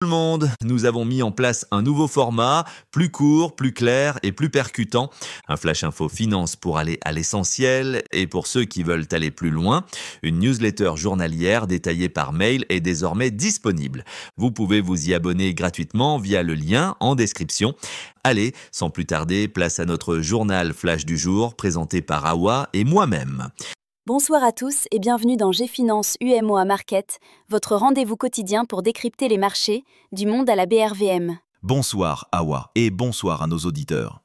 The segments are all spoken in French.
Tout le monde, nous avons mis en place un nouveau format, plus court, plus clair et plus percutant. Un Flash Info Finance pour aller à l'essentiel et pour ceux qui veulent aller plus loin. Une newsletter journalière détaillée par mail est désormais disponible. Vous pouvez vous y abonner gratuitement via le lien en description. Allez, sans plus tarder, place à notre journal Flash du jour présenté par Awa et moi-même. Bonsoir à tous et bienvenue dans Gfinance UMOA Market, votre rendez-vous quotidien pour décrypter les marchés, du monde à la BRVM. Bonsoir Awa et bonsoir à nos auditeurs.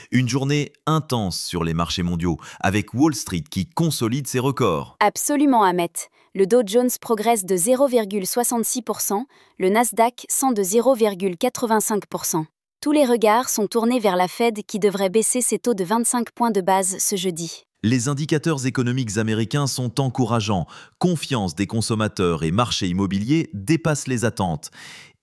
Une journée intense sur les marchés mondiaux, avec Wall Street qui consolide ses records. Absolument Ahmet. Le Dow Jones progresse de 0,66%, le Nasdaq 100 de 0,85%. Tous les regards sont tournés vers la Fed qui devrait baisser ses taux de 25 points de base ce jeudi. Les indicateurs économiques américains sont encourageants, confiance des consommateurs et marchés immobiliers dépassent les attentes.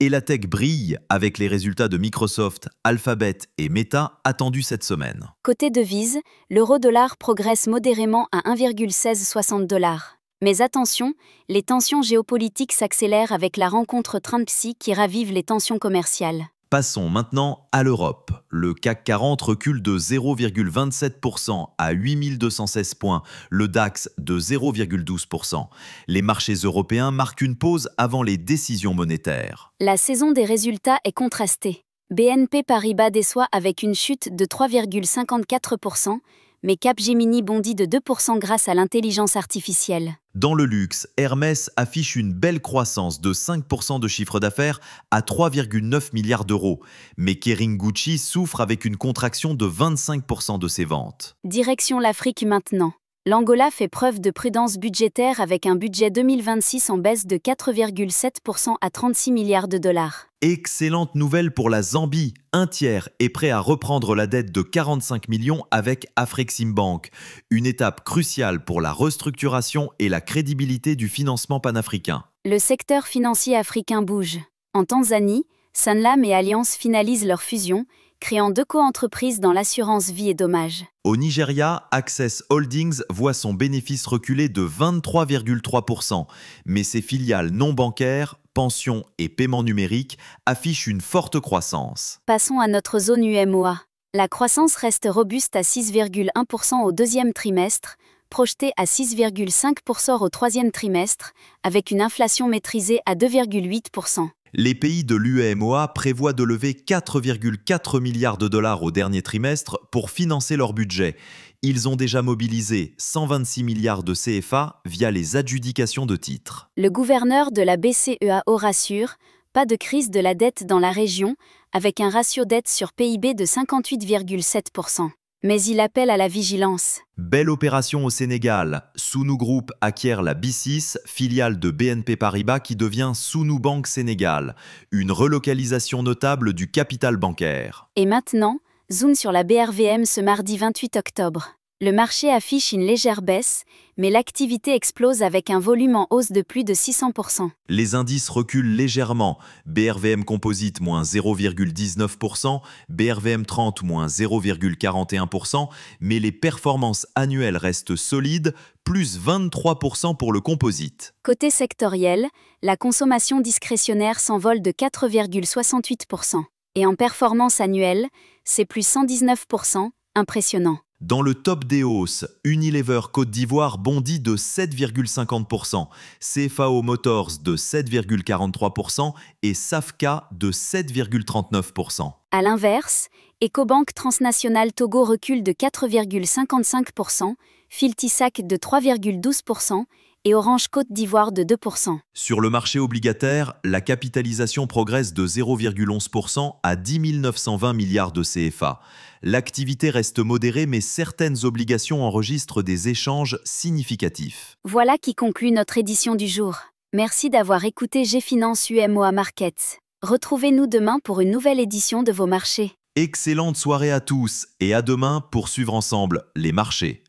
Et la tech brille avec les résultats de Microsoft, Alphabet et Meta attendus cette semaine. Côté devise, l'euro-dollar progresse modérément à 1,1660$. Mais attention, les tensions géopolitiques s'accélèrent avec la rencontre Trump-Xi qui ravive les tensions commerciales. Passons maintenant à l'Europe. Le CAC 40 recule de 0,27% à 8216 points, le DAX de 0,12%. Les marchés européens marquent une pause avant les décisions monétaires. La saison des résultats est contrastée. BNP Paribas déçoit avec une chute de 3,54%, mais Capgemini bondit de 2% grâce à l'intelligence artificielle. Dans le luxe, Hermès affiche une belle croissance de 5% de chiffre d'affaires à 3,9 milliards d'euros. Mais Kering Gucci souffre avec une contraction de 25% de ses ventes. Direction l'Afrique maintenant. L'Angola fait preuve de prudence budgétaire avec un budget 2026 en baisse de 4,7% à 36 milliards de dollars. Excellente nouvelle pour la Zambie. Un tiers est prêt à reprendre la dette de 45 millions avec Afreximbank. Une étape cruciale pour la restructuration et la crédibilité du financement panafricain. Le secteur financier africain bouge. En Tanzanie, Sanlam et Allianz finalisent leur fusion, créant 2 coentreprises dans l'assurance vie et dommages. Au Nigeria, Access Holdings voit son bénéfice reculer de 23,3%, mais ses filiales non bancaires, pensions et paiements numériques affichent une forte croissance. Passons à notre zone UMOA. La croissance reste robuste à 6,1% au deuxième trimestre, projetée à 6,5% au troisième trimestre, avec une inflation maîtrisée à 2,8%. Les pays de l'UEMOA prévoient de lever 4,4 milliards de dollars au dernier trimestre pour financer leur budget. Ils ont déjà mobilisé 126 milliards de CFA via les adjudications de titres. Le gouverneur de la BCEAO rassure, pas de crise de la dette dans la région, avec un ratio dette sur PIB de 58,7%. Mais il appelle à la vigilance. Belle opération au Sénégal. Sounou Group acquiert la B6, filiale de BNP Paribas qui devient Sounou Bank Sénégal. Une relocalisation notable du capital bancaire. Et maintenant, zoom sur la BRVM ce mardi 28 octobre. Le marché affiche une légère baisse, mais l'activité explose avec un volume en hausse de plus de 600%. Les indices reculent légèrement. BRVM Composite moins 0,19%, BRVM 30 moins 0,41%, mais les performances annuelles restent solides, plus 23% pour le composite. Côté sectoriel, la consommation discrétionnaire s'envole de 4,68%. Et en performance annuelle, c'est plus 119%, impressionnant. Dans le top des hausses, Unilever Côte d'Ivoire bondit de 7,50%, CFAO Motors de 7,43% et Safka de 7,39%. A l'inverse, Ecobank Transnational Togo recule de 4,55%, Filtisac de 3,12% et Orange Côte d'Ivoire de 2%. Sur le marché obligataire, la capitalisation progresse de 0,11% à 10 920 milliards de CFA. L'activité reste modérée, mais certaines obligations enregistrent des échanges significatifs. Voilà qui conclut notre édition du jour. Merci d'avoir écouté Gfinance UMOA Markets. Retrouvez-nous demain pour une nouvelle édition de vos marchés. Excellente soirée à tous et à demain pour suivre ensemble les marchés.